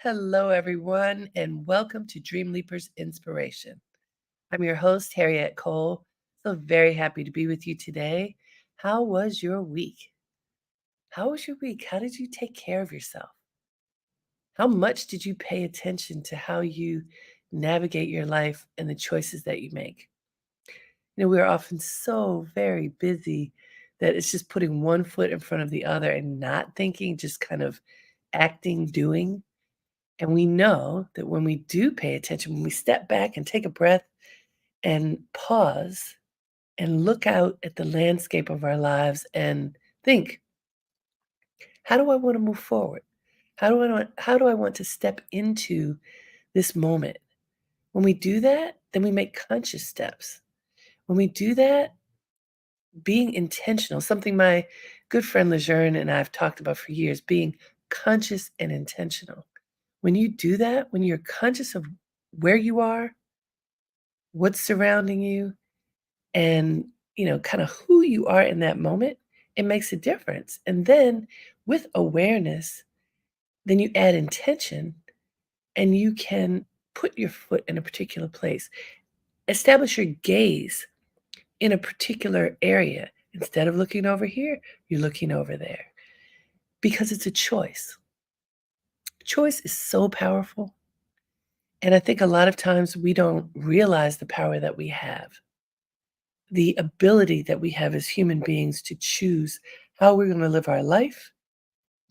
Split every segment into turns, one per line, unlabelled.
Hello, everyone, and welcome to Dreamleapers Inspiration. I'm your host, Harriet Cole. So very happy to be with you today. How was your week? How was your week? How did you take care of yourself? How much did you pay attention to how you navigate your life and the choices that you make? We are often so very busy that it's just putting one foot in front of the other and not thinking, just kind of acting, doing. And we know that when we do pay attention, when we step back and take a breath and pause and look out at the landscape of our lives and think, how do I want to move forward? How do I want to step into this moment? When we do that, then we make conscious steps. When we do that, being intentional, something my good friend Lejeune and I have talked about for years, being conscious and intentional. When you do that, when you're conscious of where you are, what's surrounding you, and kind of who you are in that moment, it makes a difference. And then with awareness, then you add intention and you can put your foot in a particular place. Establish your gaze in a particular area. Instead of looking over here, you're looking over there because it's a choice. Choice is so powerful. And I think a lot of times we don't realize the power that we have, the ability that we have as human beings to choose how we're going to live our life,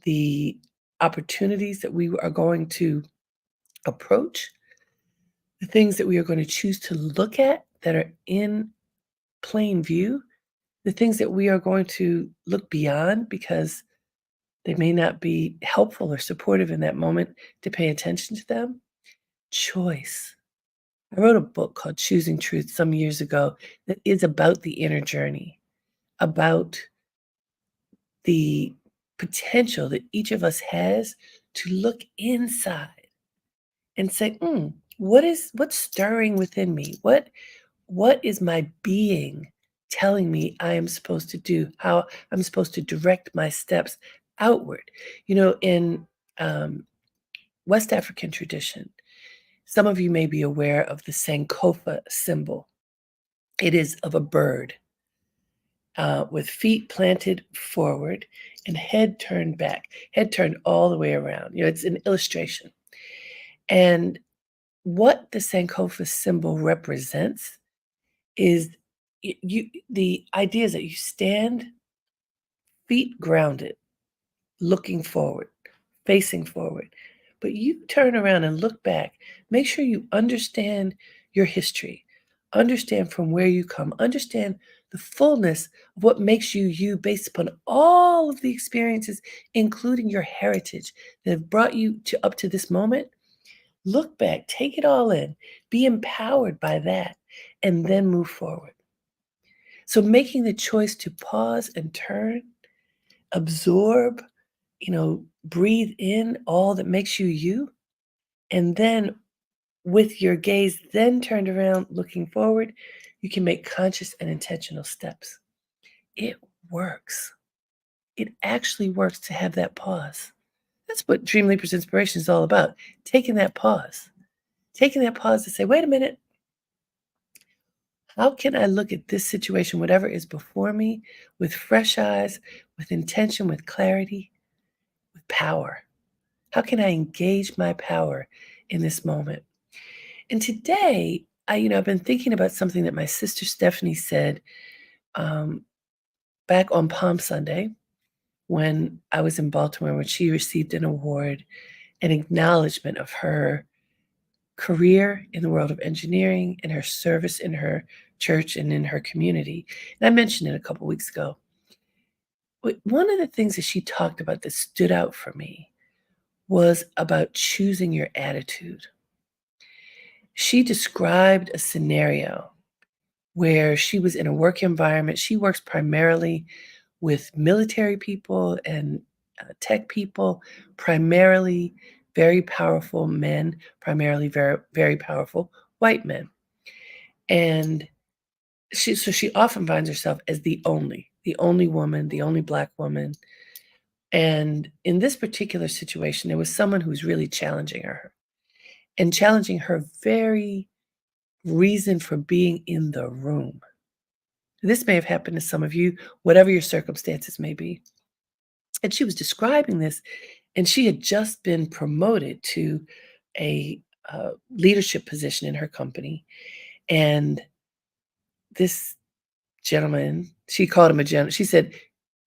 the opportunities that we are going to approach, the things that we are going to choose to look at that are in plain view, the things that we are going to look beyond because they may not be helpful or supportive in that moment to pay attention to them. Choice. I wrote a book called Choosing Truth some years ago that is about the inner journey, about the potential that each of us has to look inside and say, what's stirring within me? What is my being telling me I am supposed to do? How I'm supposed to direct my steps outward? In West African tradition, some of you may be aware of the Sankofa symbol. It is of a bird with feet planted forward and head turned back, head turned all the way around. It's an illustration. And what the Sankofa symbol represents is the idea is that you stand feet grounded, looking forward, facing forward. But you turn around and look back. Make sure you understand your history, understand from where you come, understand the fullness of what makes you you based upon all of the experiences, including your heritage that have brought you to up to this moment. Look back, take it all in, be empowered by that, and then move forward. So making the choice to pause and turn, absorb, breathe in all that makes you you, and then with your gaze then turned around looking forward, you can make conscious and intentional steps. It works. It actually works to have that pause. That's what Dreamleapers Inspiration is all about. Taking that pause. Taking that pause to say, wait a minute, how can I look at this situation, whatever is before me, with fresh eyes, with intention, with clarity, with power? How can I engage my power in this moment? And today, I've been thinking about something that my sister Stephanie said um, back on Palm Sunday when I was in Baltimore, when she received an award, an acknowledgement of her career in the world of engineering and her service in her church and in her community. And I mentioned it a couple weeks ago. But one of the things that she talked about that stood out for me was about choosing your attitude. She described a scenario where she was in a work environment. She works primarily with military people and tech people, primarily very powerful men, primarily very, very powerful white men. And she often finds herself as the only woman, the only Black woman, And in this particular situation, there was someone who was really challenging her and challenging her very reason for being in the room. This may have happened to some of you, whatever your circumstances may be. And she was describing this, and she had just been promoted to a leadership position in her company. And this gentleman, she called him a gentleman. She said,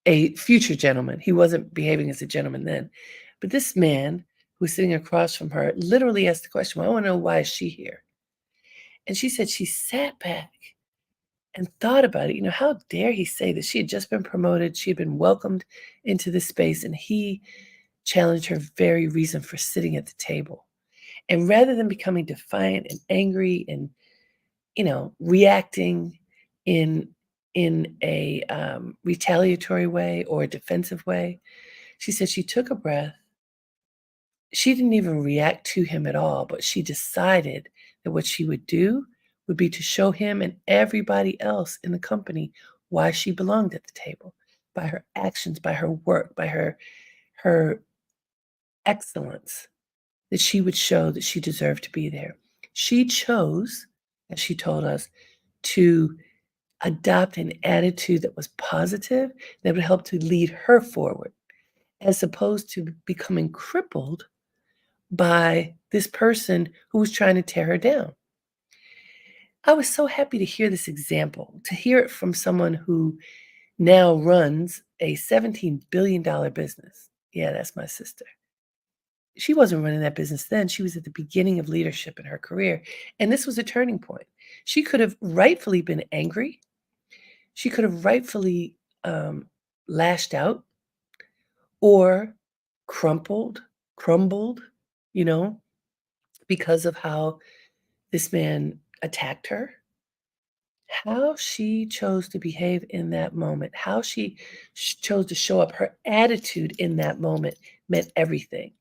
a future gentleman. He wasn't behaving as a gentleman then. But this man who was sitting across from her literally asked the question, well, I want to know, why is she here? And she said she sat back and thought about it. How dare he say that she had just been promoted, she had been welcomed into this space, and he challenged her very reason for sitting at the table. And rather than becoming defiant and angry and, reacting in a retaliatory way or a defensive way, she said she took a breath. She didn't even react to him at all, but she decided that what she would do would be to show him and everybody else in the company why she belonged at the table, by her actions, by her work, by her excellence, that she would show that she deserved to be there. She chose, as she told us, to adopt an attitude that was positive, that would help to lead her forward, as opposed to becoming crippled by this person who was trying to tear her down. I was so happy to hear this example, to hear it from someone who now runs a $17 billion business. Yeah, that's my sister. She wasn't running that business then. She was at the beginning of leadership in her career. And this was a turning point. She could have rightfully been angry. She could have rightfully lashed out or crumbled, you know, because of how this man attacked her. How she chose to behave in that moment, how she chose to show up, her attitude in that moment meant everything.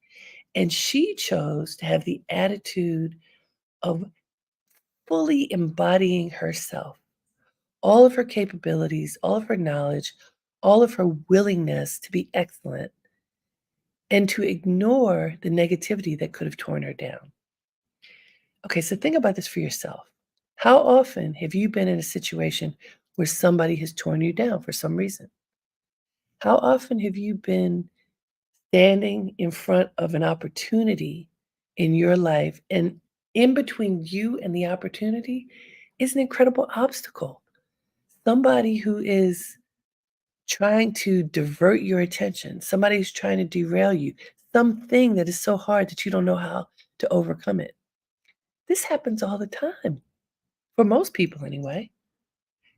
And she chose to have the attitude of fully embodying herself, all of her capabilities, all of her knowledge, all of her willingness to be excellent, and to ignore the negativity that could have torn her down. Okay, so think about this for yourself. How often have you been in a situation where somebody has torn you down for some reason? How often have you been standing in front of an opportunity in your life, and in between you and the opportunity is an incredible obstacle? Somebody who is trying to divert your attention, somebody who's trying to derail you, something that is so hard that you don't know how to overcome it. This happens all the time, for most people anyway.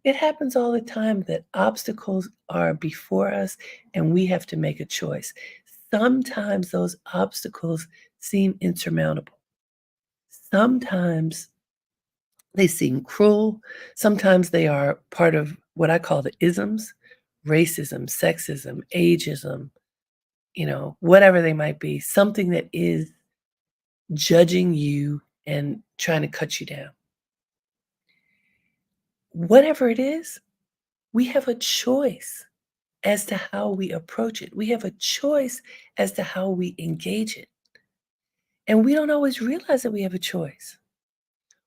It happens all the time that obstacles are before us and we have to make a choice. Sometimes those obstacles seem insurmountable. Sometimes they seem cruel. Sometimes they are part of what I call the isms: racism, sexism, ageism, whatever they might be, something that is judging you and trying to cut you down. Whatever it is, we have a choice as to how we approach it. We have a choice as to how we engage it. And we don't always realize that we have a choice.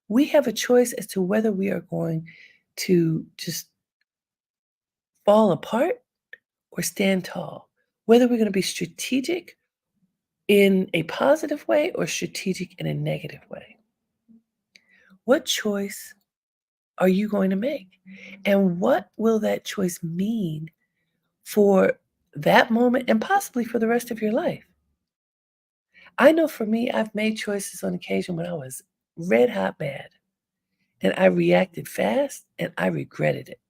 We have a choice as to whether we are going to just fall apart or stand tall, whether we're going to be strategic in a positive way or strategic in a negative way. What choice are you going to make? And what will that choice mean for that moment and possibly for the rest of your life? I know for me, I've made choices on occasion when I was red hot mad and I reacted fast and I regretted it.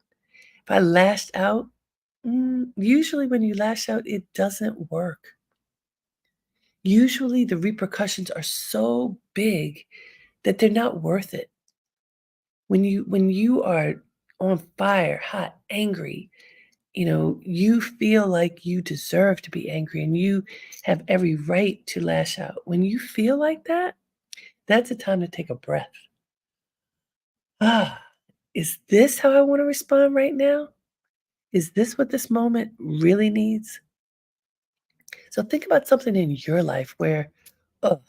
If I lashed out, usually when you lash out, it doesn't work. Usually the repercussions are so big that they're not worth it. When you are on fire, hot, angry, you feel like you deserve to be angry and you have every right to lash out. When you feel like that, that's a time to take a breath. Ah, is this how I want to respond right now? Is this what this moment really needs? So think about something in your life where, oh,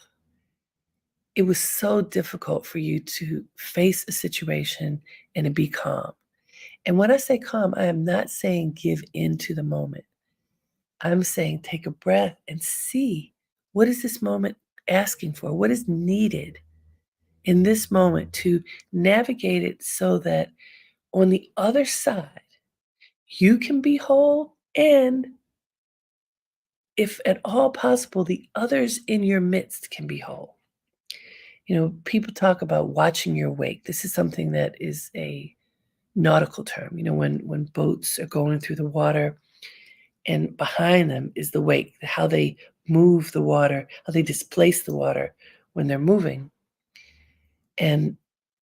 it was so difficult for you to face a situation and to be calm. And when I say calm, I am not saying give in to the moment. I'm saying take a breath and see, what is this moment asking for? What is needed in this moment to navigate it so that on the other side, you can be whole, and if at all possible, the others in your midst can be whole. People talk about watching your wake. This is something that is a nautical term. When boats are going through the water and behind them is the wake, how they move the water, how they displace the water when they're moving. And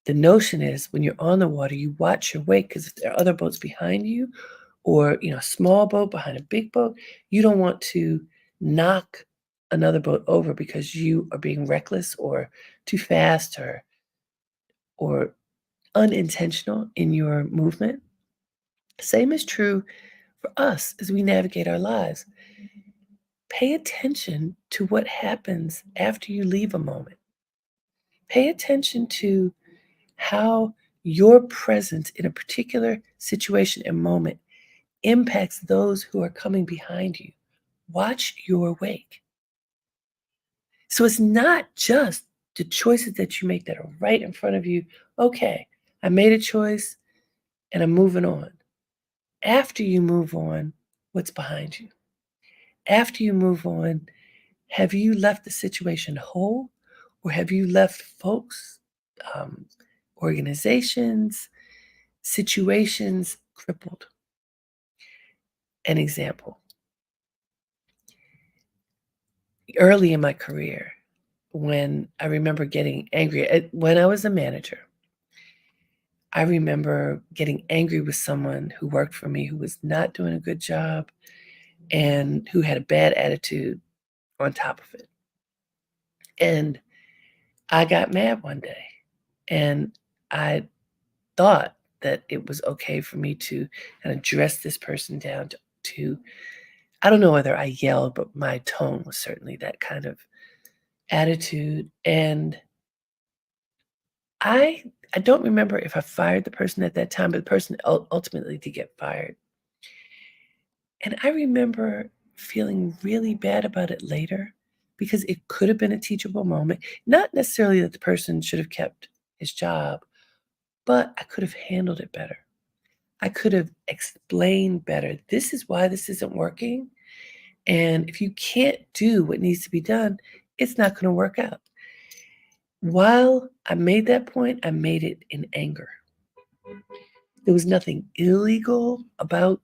the notion is when you're on the water, you watch your wake, because if there are other boats behind you, or a small boat behind a big boat, you don't want to knock another boat over because you are being reckless or too fast or unintentional in your movement. Same is true for us as we navigate our lives. Pay attention to what happens after you leave a moment. Pay attention to how your presence in a particular situation and moment impacts those who are coming behind you. Watch your wake. So it's not just the choices that you make that are right in front of you. Okay, I made a choice and I'm moving on. After you move on, what's behind you? After you move on, have you left the situation whole, or have you left folks, um, organizations, situations crippled? An example, early in my career, when I remember getting angry, when I was a manager, I remember getting angry with someone who worked for me who was not doing a good job and who had a bad attitude on top of it. And I got mad one day, and I thought that it was okay for me to kind of dress this person down to I don't know whether I yelled, but my tone was certainly that kind of attitude. And I I don't remember if I fired the person at that time, but the person ultimately did get fired. And I remember feeling really bad about it later because it could have been a teachable moment. Not necessarily that the person should have kept his job, but I could have handled it better. I could have explained better. This is why this isn't working. And if you can't do what needs to be done, it's not going to work out. While I made that point, I made it in anger. There was nothing illegal about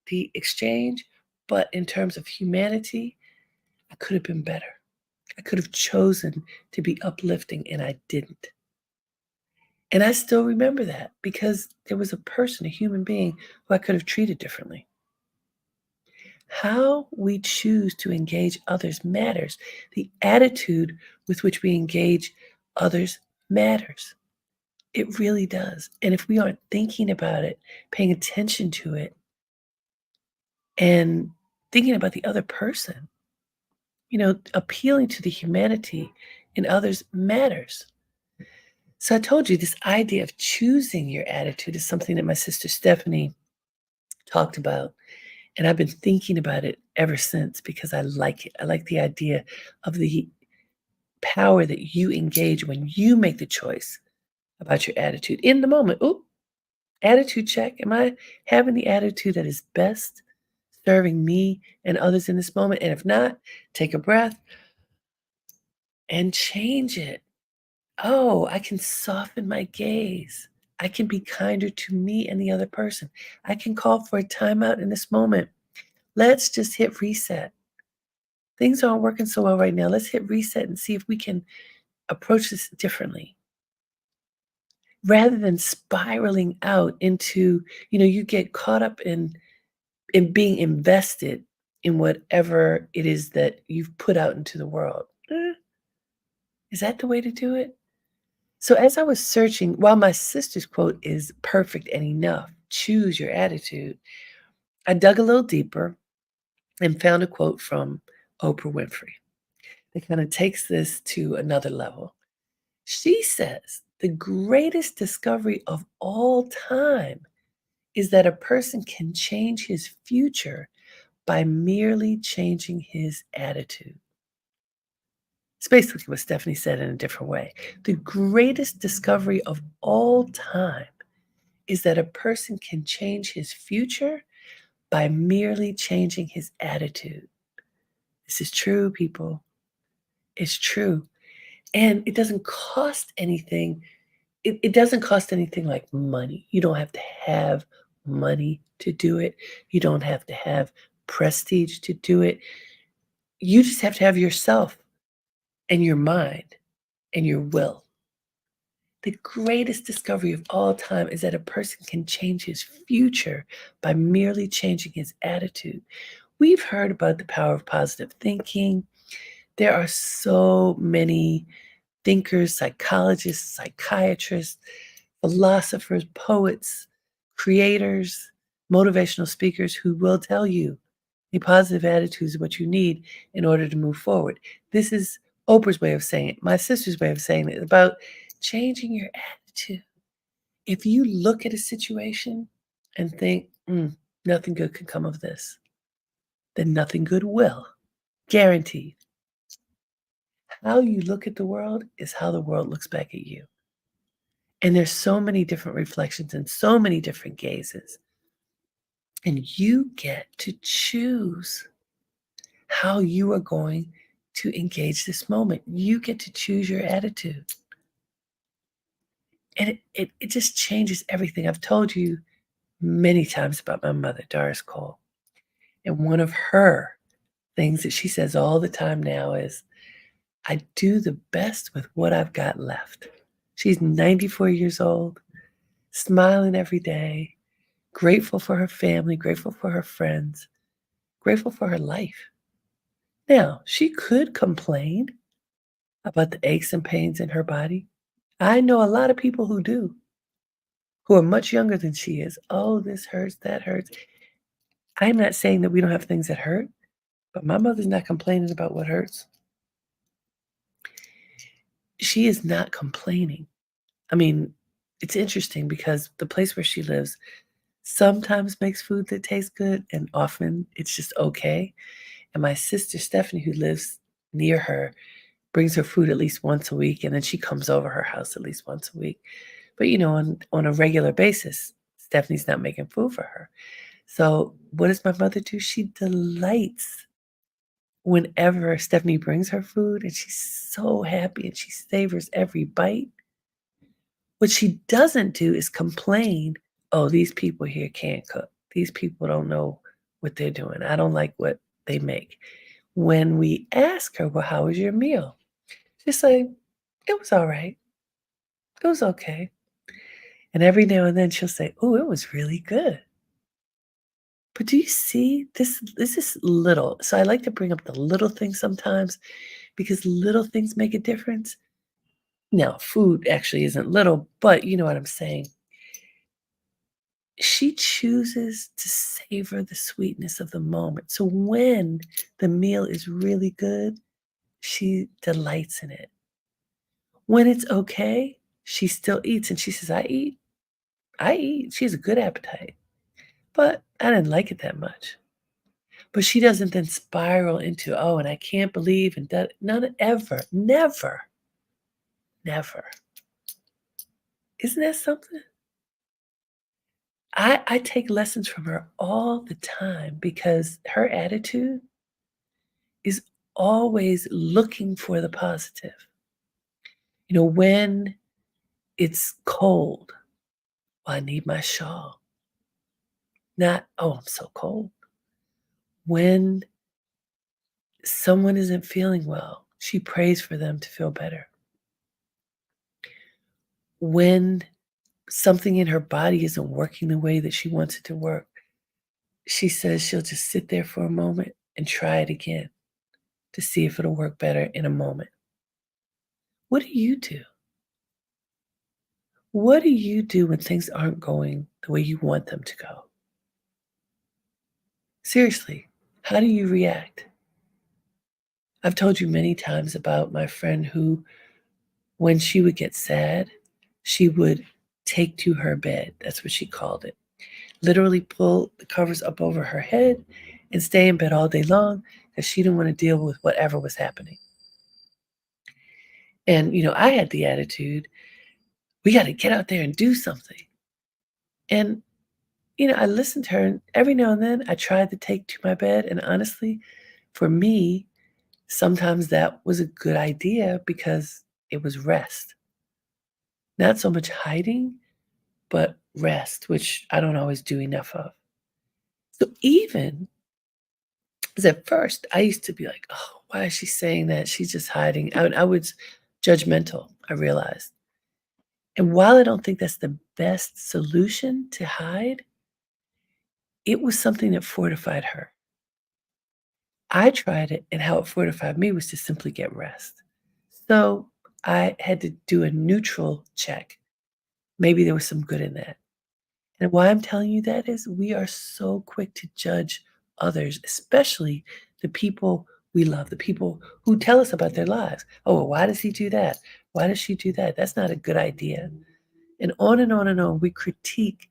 the exchange, but in terms of humanity, I could have been better. I could have chosen to be uplifting, and I didn't. And I still remember that because there was a person, a human being, who I could have treated differently. How we choose to engage others matters. The attitude with which we engage others matters. It really does. And if we aren't thinking about it, paying attention to it, and thinking about the other person, appealing to the humanity in others matters. So I told you this idea of choosing your attitude is something that my sister Stephanie talked about. And I've been thinking about it ever since because I like it. I like the idea of the power that you engage when you make the choice about your attitude in the moment. Ooh, attitude check. Am I having the attitude that is best serving me and others in this moment? And if not, take a breath and change it. Oh, I can soften my gaze. I can be kinder to me and the other person. I can call for a timeout in this moment. Let's just hit reset. Things aren't working so well right now. Let's hit reset and see if we can approach this differently. Rather than spiraling out into, you get caught up in being invested in whatever it is that you've put out into the world. Is that the way to do it? So as I was searching, while my sister's quote is perfect and enough, choose your attitude, I dug a little deeper and found a quote from Oprah Winfrey, that kind of takes this to another level. She says the greatest discovery of all time is that a person can change his future by merely changing his attitude. It's basically what Stephanie said in a different way. The greatest discovery of all time is that a person can change his future by merely changing his attitude. This is true, people. It's true. And it doesn't cost anything. It doesn't cost anything like money. You don't have to have money to do it. You don't have to have prestige to do it. You just have to have yourself and your mind and your will. The greatest discovery of all time is that a person can change his future by merely changing his attitude. We've heard about the power of positive thinking. There are so many thinkers, psychologists, psychiatrists, philosophers, poets, creators, motivational speakers who will tell you a positive attitude is what you need in order to move forward. This is Oprah's way of saying it, my sister's way of saying it, about changing your attitude. If you look at a situation and think, nothing good can come of this, then nothing good will. Guaranteed. How you look at the world is how the world looks back at you. And there's so many different reflections and so many different gazes. And you get to choose how you are going to engage this moment. You get to choose your attitude. And it just changes everything. I've told you many times about my mother, Doris Cole. And one of her things that she says all the time now is, I do the best with what I've got left. She's 94 years old, smiling every day, grateful for her family, grateful for her friends, grateful for her life. Now, she could complain about the aches and pains in her body. I know a lot of people who do, who are much younger than she is. Oh, this hurts, that hurts. I'm not saying that we don't have things that hurt, but my mother's not complaining about what hurts. She is not complaining. I mean, it's interesting because the place where she lives sometimes makes food that tastes good, and often it's just okay. And my sister Stephanie, who lives near her, brings her food at least once a week, and then she comes over her house at least once a week. But on a regular basis, Stephanie's not making food for her. So what does my mother do? She delights whenever Stephanie brings her food, and she's so happy and she savors every bite. What she doesn't do is complain, "Oh, these people here can't cook. These people don't know what they're doing. I don't like what they make." When we ask her, "Well, how was your meal?" She'll say, "It was all right. It was okay." And every now and then she'll say, "Oh, it was really good." But do you see this is little. So I like to bring up the little things sometimes because little things make a difference. Now, food actually isn't little, but you know what I'm saying. She chooses to savor the sweetness of the moment. So when the meal is really good, she delights in it. When it's okay, she still eats and she says, "I eat. I eat." She has a good appetite, but I didn't like it that much. But she doesn't then spiral into, "Oh, and I can't believe," and that none ever, never, never. Isn't that something? I take lessons from her all the time because her attitude is always looking for the positive. When it's cold, "Well, I need my shawl." Not, "Oh, I'm so cold." When someone isn't feeling well, she prays for them to feel better. When something in her body isn't working the way that she wants it to work, she says she'll just sit there for a moment and try it again to see if it'll work better in a moment. What do you do? What do you do when things aren't going the way you want them to go? Seriously, how do you react? I've told you many times about my friend who, when she would get sad, she would take to her bed. That's what she called it. Literally pull the covers up over her head and stay in bed all day long because she didn't want to deal with whatever was happening. And, I had the attitude, we got to get out there and do something. And, I listened to her, and every now and then I tried to take to my bed. And honestly, for me, sometimes that was a good idea because it was rest. Not so much hiding, but rest, which I don't always do enough of. So even as at first, I used to be like, oh, why is she saying that? She's just hiding. I was judgmental, I realized. And while I don't think that's the best solution to hide, it was something that fortified her. I tried it, and how it fortified me was to simply get rest. So I had to do a neutral check. Maybe there was some good in that. And why I'm telling you that is we are so quick to judge others, especially the people we love, the people who tell us about their lives. Oh, well, why does he do that? Why does she do that? That's not a good idea. And on and on and on, we critique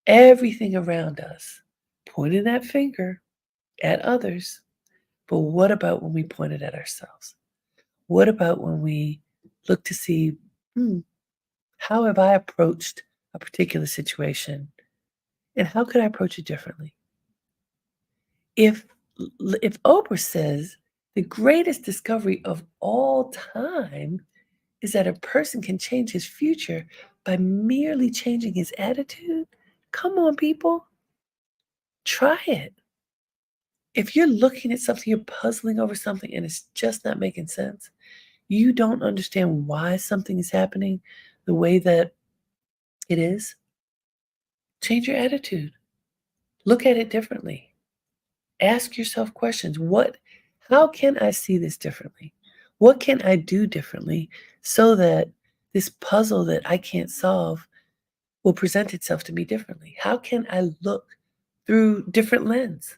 everything around us, pointing that finger at others. But what about when we point it at ourselves? What about when we look to see, hmm, how have I approached a particular situation and how could I approach it differently? If if Oprah says the greatest discovery of all time is that a person can change his future by merely changing his attitude, come on, people, try it. If you're looking at something, you're puzzling over something, and it's just not making sense, you don't understand why something is happening the way that it is, change your attitude. Look at it differently. Ask yourself questions. How can I see this differently? What can I do differently so that this puzzle that I can't solve will present itself to me differently? How can I look through different lens?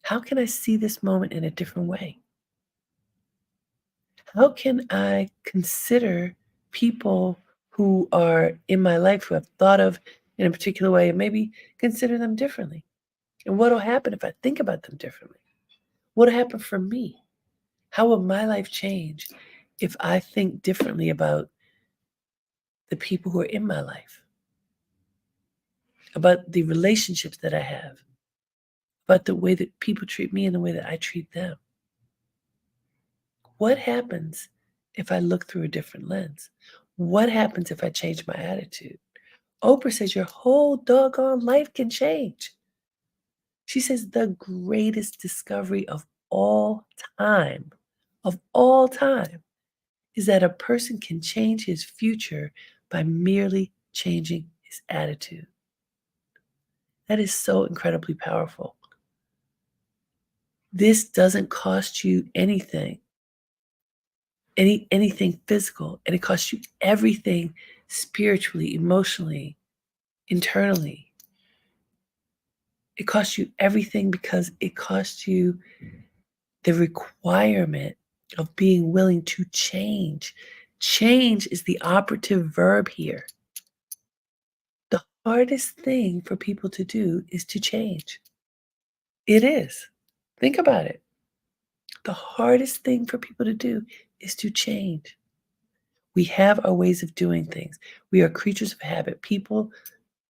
How can I see this moment in a different way? How can I consider people who are in my life who I've thought of in a particular way and maybe consider them differently? And what will happen if I think about them differently? What will happen for me? How will my life change if I think differently about the people who are in my life, about the relationships that I have, about the way that people treat me and the way that I treat them? What happens if I look through a different lens? What happens if I change my attitude? Oprah says your whole doggone life can change. She says the greatest discovery time, of all time, is that a person can change his future by merely changing his attitude. That is so incredibly powerful. This doesn't cost you anything, anything physical, and it costs you everything spiritually, emotionally, internally. It costs you everything because it costs you the requirement of being willing to change. Change is the operative verb here. The hardest thing for people to do is to change. It is. Think about it. The hardest thing for people to do is to change. We have our ways of doing things. We are creatures of habit. People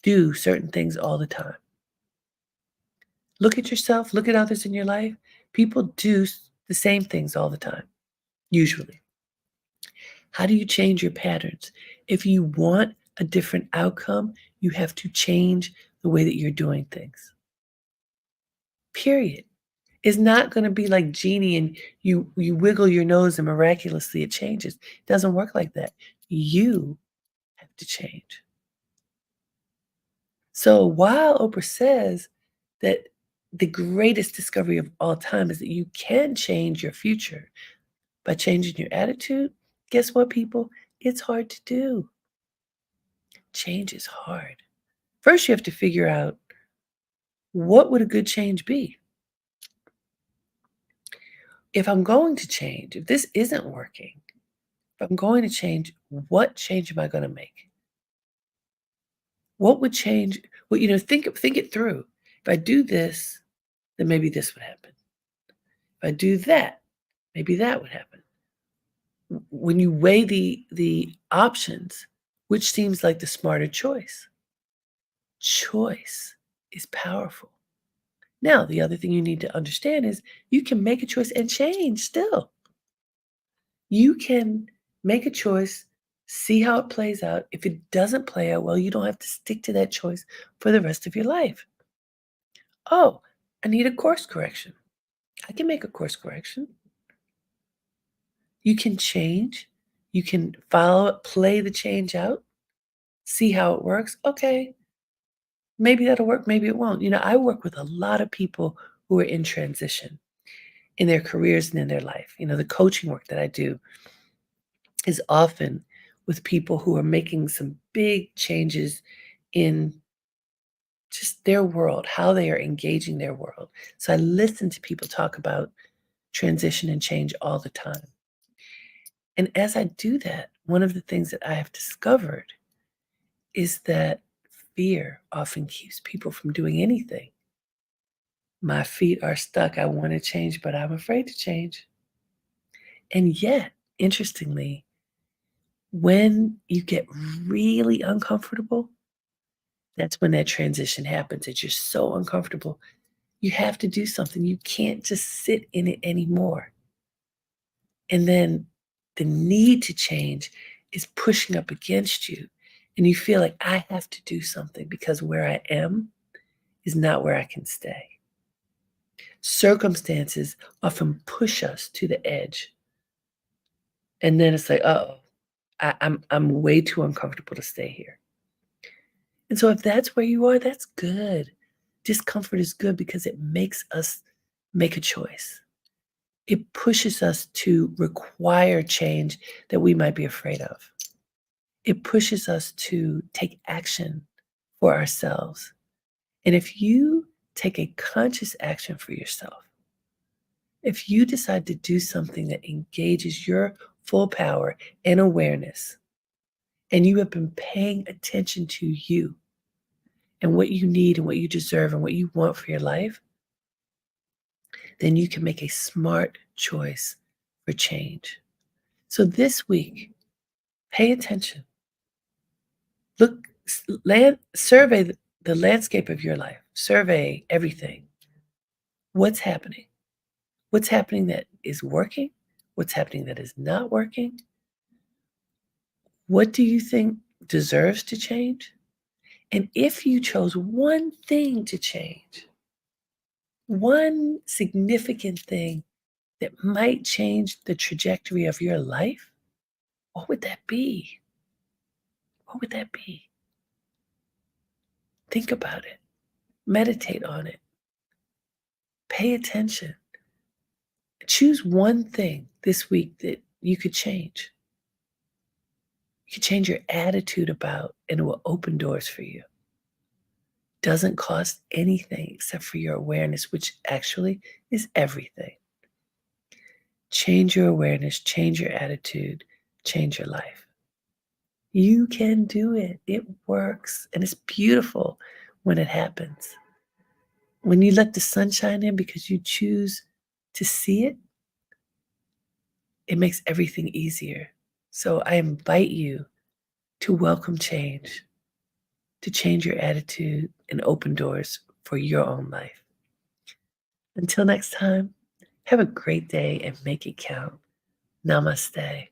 do certain things all the time. Look at yourself, look at others in your life. People do the same things all the time, usually. How do you change your patterns? If you want a different outcome, you have to change the way that you're doing things. Period. It's not going to be like genie and you wiggle your nose and miraculously it changes. It doesn't work like that. You have to change. So while Oprah says that the greatest discovery of all time is that you can change your future by changing your attitude, guess what, people? It's hard to do. Change is hard. First, you have to figure out what would a good change be? If I'm going to change, if this isn't working, if I'm going to change, what change am I going to make? What would change? Well, think it through. If I do this, then maybe this would happen. If I do that, maybe that would happen. When you weigh the options, which seems like the smarter choice? Choice is powerful. Now, the other thing you need to understand is you can make a choice and change still. You can make a choice, see how it plays out. If it doesn't play out well, you don't have to stick to that choice for the rest of your life. Oh, I need a course correction. I can make a course correction. You can change. You can follow it, play the change out, see how it works. Okay, maybe that'll work, maybe it won't. I work with a lot of people who are in transition in their careers and in their life. The coaching work that I do is often with people who are making some big changes in just their world, how they are engaging their world. So I listen to people talk about transition and change all the time. And as I do that, one of the things that I have discovered is that fear often keeps people from doing anything. My feet are stuck. I want to change, but I'm afraid to change. And yet, interestingly, when you get really uncomfortable, that's when that transition happens. It's just so uncomfortable. You have to do something. You can't just sit in it anymore. And then the need to change is pushing up against you. And you feel like I have to do something because where I am is not where I can stay. Circumstances often push us to the edge. And then it's like, oh, I'm way too uncomfortable to stay here. And so if that's where you are, that's good. Discomfort is good because it makes us make a choice. It pushes us to require change that we might be afraid of. It pushes us to take action for ourselves. And if you take a conscious action for yourself, if you decide to do something that engages your full power and awareness, and you have been paying attention to you and what you need and what you deserve and what you want for your life, then you can make a smart choice for change. So this week, pay attention. Look, survey the landscape of your life. Survey everything. What's happening? What's happening that is working? What's happening that is not working? What do you think deserves to change? And if you chose one thing to change, one significant thing that might change the trajectory of your life, what would that be? What would that be? Think about it. Meditate on it. Pay attention. Choose one thing this week that you could change. You could change your attitude about, and it will open doors for you. Doesn't cost anything except for your awareness, which actually is everything. Change your awareness, change your attitude, change your life. You can do it. It works. And it's beautiful when it happens. When you let the sunshine in because you choose to see it, it makes everything easier. So I invite you to welcome change, to change your attitude and open doors for your own life. Until next time, have a great day and make it count. Namaste.